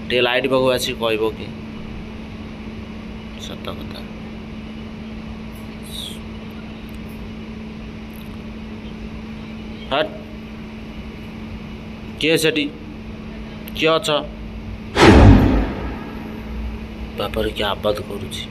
टे लाइट पाखु आसी कहब कि सत कथा हट किए सेठी किए अछ बापर क्या आबाद करुची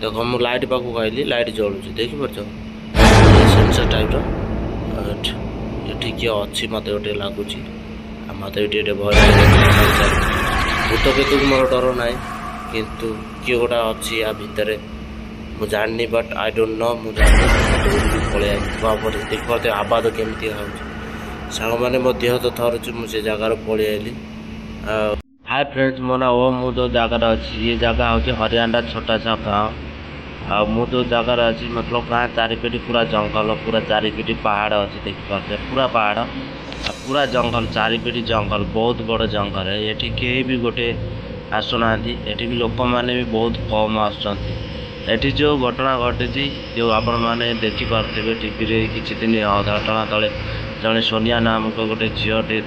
देख मु लाइट पाखु कहली लाइट जलुची देखिपार सेंसर टाइप ये किए अच्छी मत गोटे लगुच मत भय भूत पेत मोर डर ना किंतु किए गोटा अच्छी या भितर मुझे जानी बट आई डोंट नो मुझे पलि देखते आबाद केमती सांग मैंने मो देह तो थरुच मुझे जगार पलि आइली। हाय फ्रेंड्स मो ना ओ मु जो जगार अच्छी ये जगह हूँ हरियाणा छोटा सा गाँव आ मु जो जगार अच्छी मतलब गाँ चारिपेटी पूरा जंगल पूरा चारिपेटी पहाड़ अच्छी देखिपे पूरा पहाड़ पूरा जंगल चारिपेटी जंगल बहुत बड़ जंगल है। ये कहीं भी गोटे आसुना ये लोक मैंने भी बहुत कम आसुँच जो घटना घटी जो आपण मैंने देखिपे टीवी किसी दिन घटना तले जड़े सोनिया नामक गोटे झीटे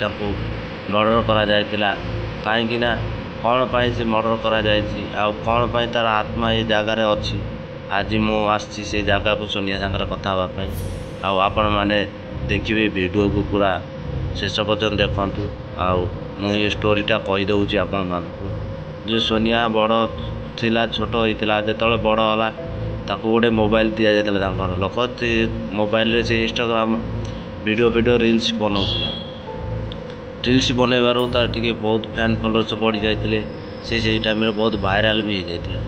मर्डर करा कहीं कौन पाई से मर्डर करा कौन पाई तार आत्मा ये जगार अच्छी आज मु आसी से जगह को सोनिया सागर कथा हाँपाई आपण मैंने देखिए वीडियो को पूरा शेष पर्यटन देखु ये स्टोरीटा कहीदे आपण मानू जो सोनिया बड़ थिला छोट होता जो बड़ है ताको गोटे मोबाइल दि जाता लोक मोबाइल से इंस्टाग्राम वीडियो रील्स बनाऊला रील्स बनइबार तार टे बहुत फैन फॉलोअर्स बढ़ी जाते से टाइम बहुत वायरल भी हो जाता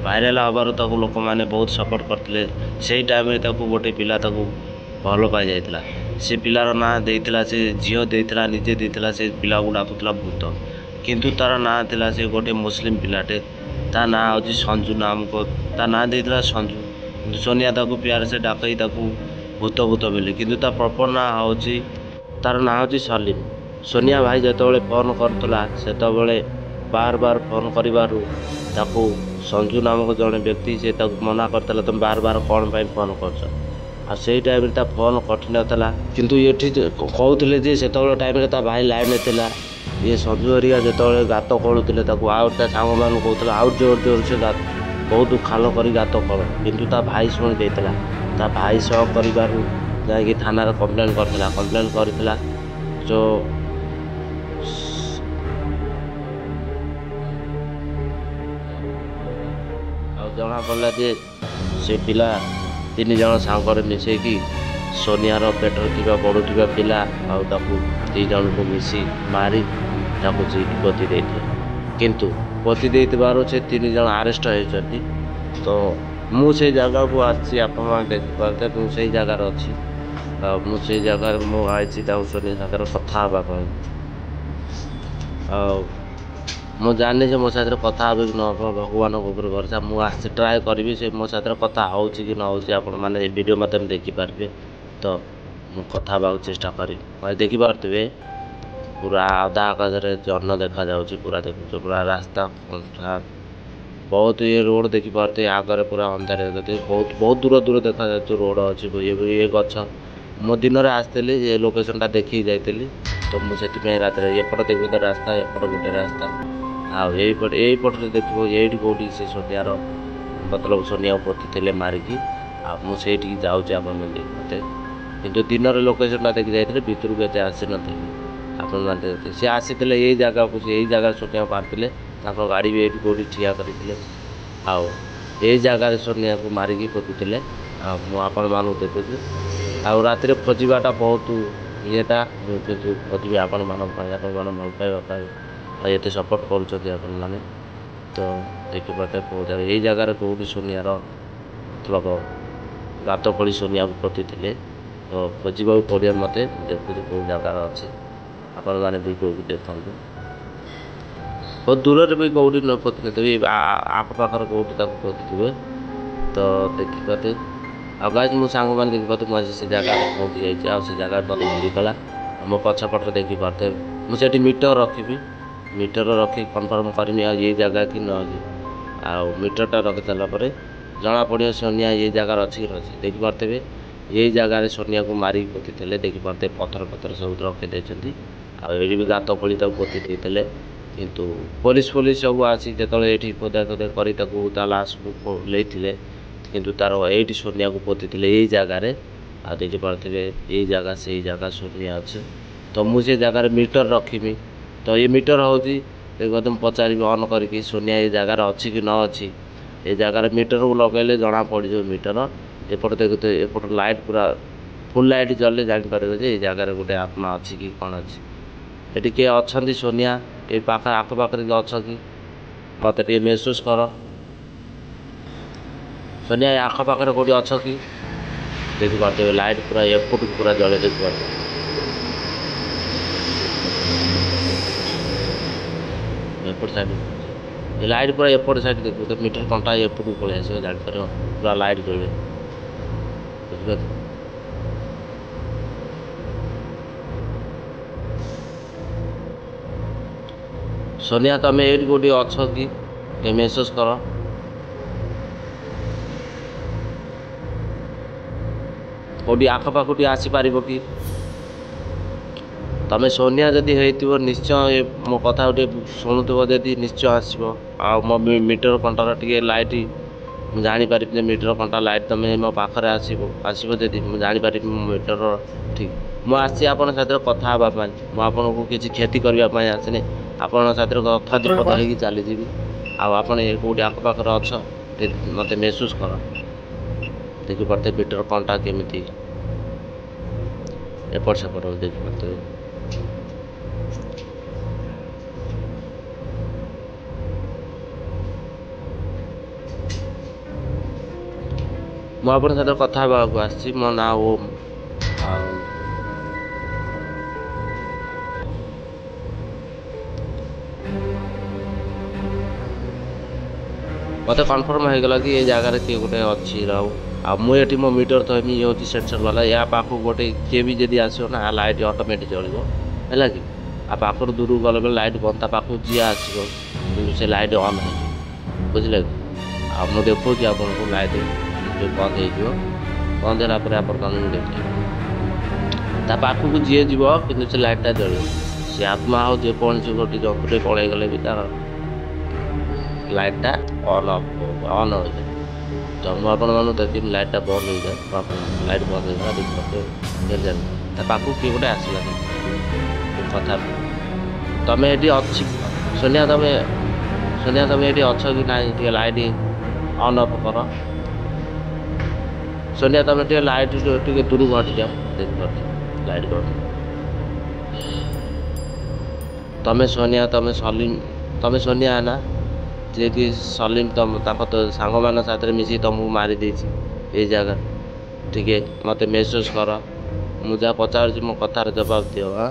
वायरल हबार लोक मैंने बहुत सपोर्ट करते से टाइम गोटे पिला भल पाई जाता से पिलार ना देता से झील देता निजे देता से पिला को डाकुला भूत किंतु तार ना था से गोटे मुस्लिम पिलाटे ता ना हूँ संजू नाम को ता ना देता संजू सोनिया ताको प्यार से डाकई भूत भूत बोली किंतु ता प्रॉपर ना हूँ तार ना हूँ सलीम। सोनिया भाई जो फोन करता से बार बार फोन कर संजू नामक जड़े व्यक्ति से मना करता तुम बार बार कौन पाई फोन कर से टाइम फोन कटि नाला किंतु ये कहते से टाइम भाई लाइन था ये संजू हरिया जो गात खोलुले आउ सांग मान कहते आउ जोर जोर से बहुत खाल कर गात खोल किंतु भाई शुणी देता भाई सह कर जा थाना कंप्लेन करता जो जना पड़ा जे से पिला तीन जन सांगर मिसेकी सोनियार पेटर बढ़ुवा पिला दी जन को मिसी मारी पोती दे किंतु पोती दे से तीन जन आरेस्ट होती तो मुझे जगह को आसी देखते मुझे जगार अच्छी मुझे जगह मुझे सोनिया सागर कथा मु जानी से मो साथ कथा कि न भगवान भरोसा मुझे ट्राए करी से मो साथ कथा हो कि न हो मैंने वीडियो मध्यम देखिपारे तो मु कथा चेष्टा करी देखिपे पूरा आधा आकाश जन्न देखा पूरा देखु पूरा रास्ता बहुत ये रोड देखिपे आगे पूरा अंधार बहुत बहुत दूर दूर देखा रोड अच्छी ये गछ मो दिन में आसती ये लोकेशन देखी जाइली तो मुझे रात एपट देखिए रास्ता एपट गोटे रास्ता आईपटे देखो ये कौटी से सोनियार मतलब सोनिया पोती थे मारिकी मुझे जाऊँचे देखते कि दिन लोकेशन देखी जाते भितर को आसी नी आप सी आसी यही जगह को यही जगह सोनिया मारते गाड़ी भी ये कौटी ठिया करते आई जगह सोनिया को मारिकी पोती मुझे मानू देखुची रात खोजाटा बहुत येटा खोजी आपण मान भल पाइबा ये सपोर्ट कर तो देखिए यही जगार कौटी सोनियार मतलब गात खोली सोनिया को पोती तो खोजा पड़े मत देखुच कौ जगार अच्छे आपण मैंने वीडियो को देखते बहुत दूर भी कौटी न पोती थे आखपाखर कौटी पोती थे तो देखिए गाइस मो सांग मैंने देखिए मुझे से जगह पहुँची जाए से जगह मत मिलगला मो पछपटे देखिपे मुझे मीटर रखी मीटर रखी कन्फर्म करमी ये जगह कि न मीटरटा रखी सारापर जना पड़ो सोनिया ये जगार अच्छी देखिपे यही जगार सोनिया को मारिक पोती देखिपारे पथर पथर सब रखी देते आठ भी गात खोली पोती देते किंतु पुलिस सब आसी जो ये खोदा खोदा कर लाश को लेते किंतु तार ये सोनिया को पोती यही जगार आ देखिपारे यही जगह से ही जगह सोनिया अच्छे तो मुझे जगार मीटर रखी तो ये मीटर हूँ तुम पचारि अन करके सोनिया ये जगार अच्छी कि न अच्छी ये जगार मीटर को लगेले जना पड़ जाए मीटर एपट देखते एपट लाइट पूरा फुल लाइट जल्ले जापर ये जगार गोटे आत्मा अच्छी कि कौन अच्छी ये किए अच्छा सोनिया ये पाखे आखपाखे अच्छ कि मत महसूस कर सोनिया आखपाखे कौटी अच्छ कि देखिपारे लाइट पूरा एपट पूरा जले देखिपारे एपट साइड लाइट पूरा एपट साइड देखो तो मीटर कंटा एपट को पलि आस जापर पूरा लाइट जले बुझे सोनिया तुम ये कौटी अच्छ कि महसूस कर कौटी आखपाखी आसीपार कि तुम सोनिया जदि हो निश्चय मो कथा गोटे शुणुव जदि निश्चय आसो मो मीटर कंटार टे लाइट जापर मीटर कंटा लाइट तुम मो पाखे आसो जदि मुझे जापर मीटर ठीक मुझे आप कथा मुझे को किसी क्षति करने आसनी आपण साथ कथा विपद हो चलीजी आप कौटी आखपाखे अच्छ मत महसूस कर देखिपारे मीटर कंटा केमी एपट सेपट देखिपारे मुझे साथ कथा आसी मो ना ओम मत कन्फर्म हो गला कि ये जगार किए गोटे अच्छी मुझे मो मीटर तो ये हूँ सेंसर वाला या पाख गोटे किए भी जब आसो ना लाइट ऑटोमेटिक चलो है कि आ पाखर दूर गला बेले लाइट बंद पाख जी आसो से लाइट ऑन है बुझे आ मुझे देखा आपको लाइट बंद हो बंद होगापर आप देखिए पाखक जी जीव कि से लाइटा जल सी आत्मा हो जेकोसी गोटे जंतुटे पलि गले भी तार लाइटा ऑन ऑन हो जाए तो मुझे देखिए लाइटा बंद हो जाए लाइट बंद हो देखिए पाखक किए गोटे आसला कथा तुम ये अच्छी सोनिया तुम ये अच्छ कि ना लाइट ऑन ऑफ कर सोनिया तुम लाइट टे दूर हटि जाओ देखिए लाइट कर तुम सोनिया तुम सोनिया है ना जी सलीम तुम तो सांग मान साथ मिसी तुमको मारी ये जगह टे मत महसूस कर मुझे पचार मो कथार जवाब दियो हाँ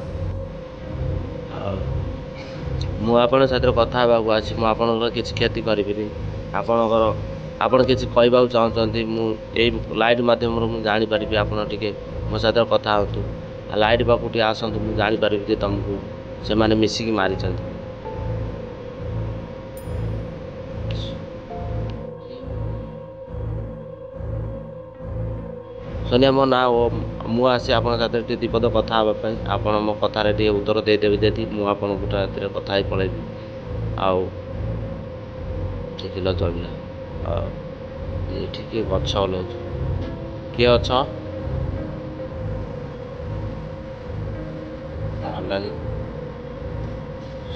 मुझे साथ कथा आसी मुझे किसी क्षति करी आपड़ किसी कहवाक चाहते मुझे लाइट मध्यम मुझे जापरि आपे मो साथ कथा हूँ लाइट पाक आसतु मुझे जापरि तुमको से मैंने मिसिकी मारी सोनिया मो ना मुझे आसी आप दीपद कथा आप मो कथार उत्तर देदेवी जदि मुझे कथा ही पलैबी आउ देखिल चलला ये किए गछ हल किए अछ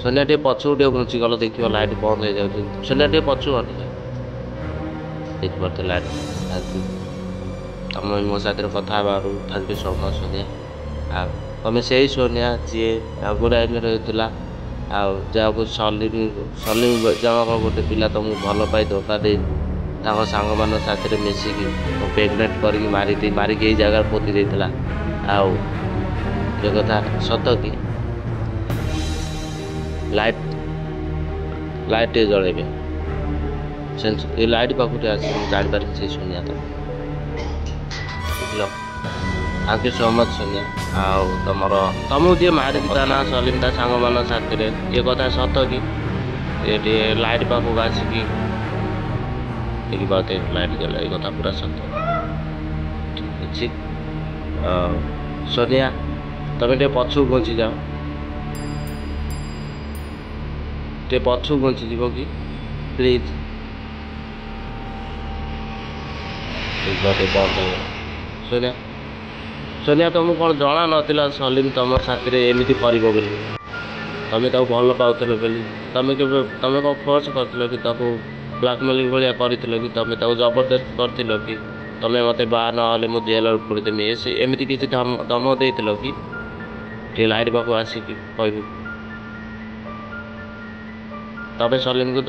सोनिया टे पछू टे घुंची गल देख लाइट बंद हो जाए सोनिया टे पछू देखिए लाइट तुम मो साथ कथा thank you so much Sonia तुम से ही सोनिया जी गोराई में रही आको सलीम जमाक गोटे पिला तुमको भल पाई धोखा दे सांग मान साथ मिसिकी प्रेगनेंट करके मारिक यही जगह पोती देता आउ ये कथा सत कि लाइट जलैबे ये लाइट पाखे आस जापर से Sonia thank you so much Sonia तुमको जी मारी ना सलीम ता सांग मान साथ ये कथा सत कि ये लाइट पाखक आसिकी देखिए लाइट जला ये कथा पूरा सत ठीक अच्छे। सोनिया तुम टे पछू घुंची जाओ टे पछू घुंची जीव कि प्लीज सोनिया सोनिया तुमको कौन जना नाला सलीम तुम साथी एमती कर तुम तो भल पाल बोली तुम के तुम कौन फोर्स कर कि ब्लाकमेलिंग भाया कर कि तुम जबरदस्त कर कि तुम मत बाहा ना मुझे जेल पुड़देमी एमती किसी धमक देल कि लाइट पाक आसिक कह तुम सलीम को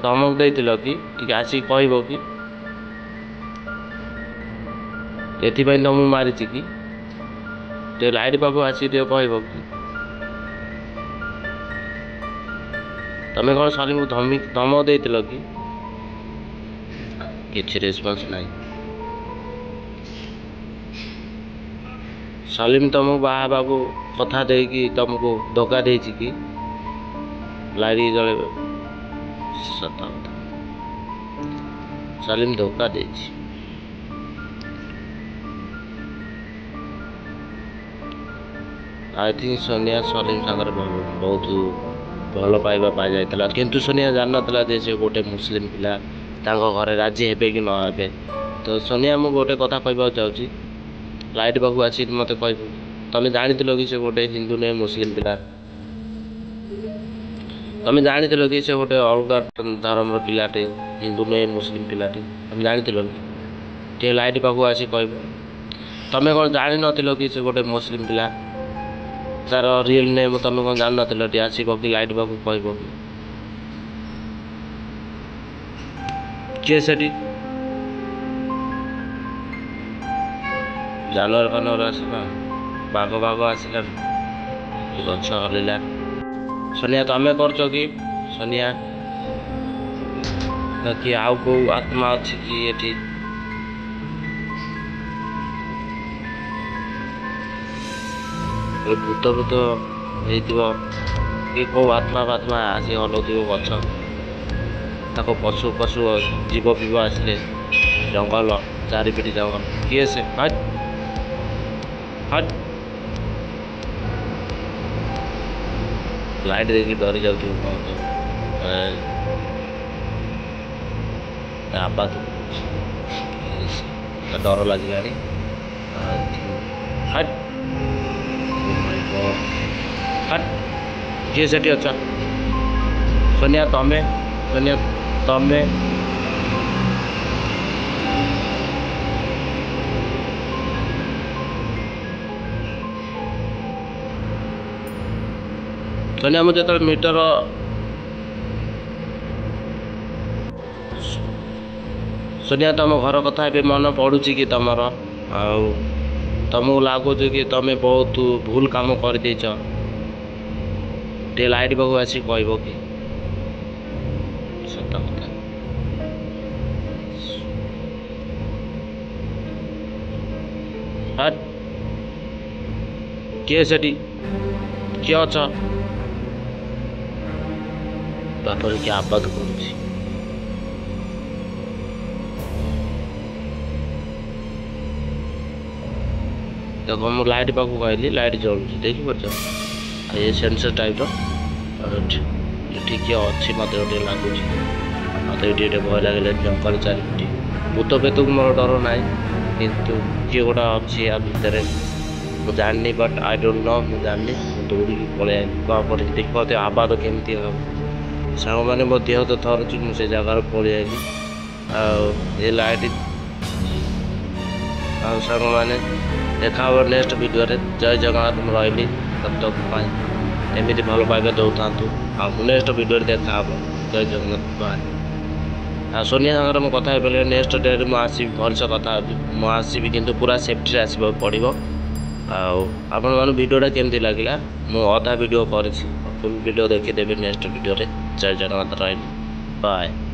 धमक देल कि आसिक कह कि ये तुम मारी कि लाइट पाक आसिक कह कि तुम कौन सलीम को धमक देल कि रेस्पॉन्स नहीं सलीम तुमको बाहा को कथा दे कि तुमको धोखा दे कि लाइट जले सत कथा सलीम धोखा दे आई थिंक सोनिया सलीम सागर बहुत भल पाइबा पाई जाता किंतु सोनिया जान ना से गोटे मुस्लिम पिला घर राजी हे कि नहे तो सोनिया मुझे गोटे कथा कहवाक चाहूँगी लाइट पाक आसिक मत कह तुम जानी कि से गोटे हिंदू नहीं मुस्लिम पिला तुम जानी कि से गोटे अलग धर्म पिलाटे हिंदू नहीं मुस्लिम पिलाटे तुम जानी कि लाइट पाक आसिक कह तुम कौन जान न कि से गोटे मुस्लिम पिला तार रियल नेम तुम कौन जान ना आसिक कि लाइट पाक कह किए से जानवर फानवर आसला बाघ बाघ आसला गछ हल्ला सोनिया तुम कर कि सोनिया कि आउ को आत्मा अच्छी कि ये भूत भूत हो कि कौ आत्मा फात्मा आसी हलुव गछ ताको पशु पशु जीव पीव आसिले जंगल चारिपिटी जंगल किए से हट हट लाइट देखिए डरी जाऊँ आबा डर लगे हट हट किए से अच्छा सोनिया तमें सोनिया तमें सोनिया मुझे तो मीटर सोनिया तुम घर कथा ए मन पड़ुची कि तुम तुमको लगुच कि तुम बहुत भूल काम कर लाइट पाक आसिक कह कि सत कथा हट किए से किए अच बापर कि आबाद कर देख मुझे लाइट पाक कहली लाइट जलुची देखी पार ये सेंसर टाइप ठीक अच्छी मत लगुच मत ये भय लगे जंगल चारिपटी भूत पेत को मोर डर ना कितु किए गोटा अच्छी या भितर मुझे जानी बट आई डोंट नो मुझे जानी दौड़ी पलि कौन देख पाते आबाद केमती हम सांग मैंने मो देह तो थरुची मुझे जगार पलि आई लाइट सांग मैंने देखा नेक्स्ट वीडियो जय जगन्नाथ रही तब तक एमती भल पाइबा दौ था नेक्स्ट वीडियो देखा जय जगन्नाथ बाय सोनिया सागर मुझे कथा पारे नेक्स्ट डे में आसवि भलसे कथा मुझे कि पूरा सेफ्टी आसवा पड़ो आपण मैंने वीडियोटा केमती लगे मुझे अधा वीडियो कर फुल वीडियो देखीदेवी नेक्स्ट वीडियो जय जगन्नाथ रही बाय।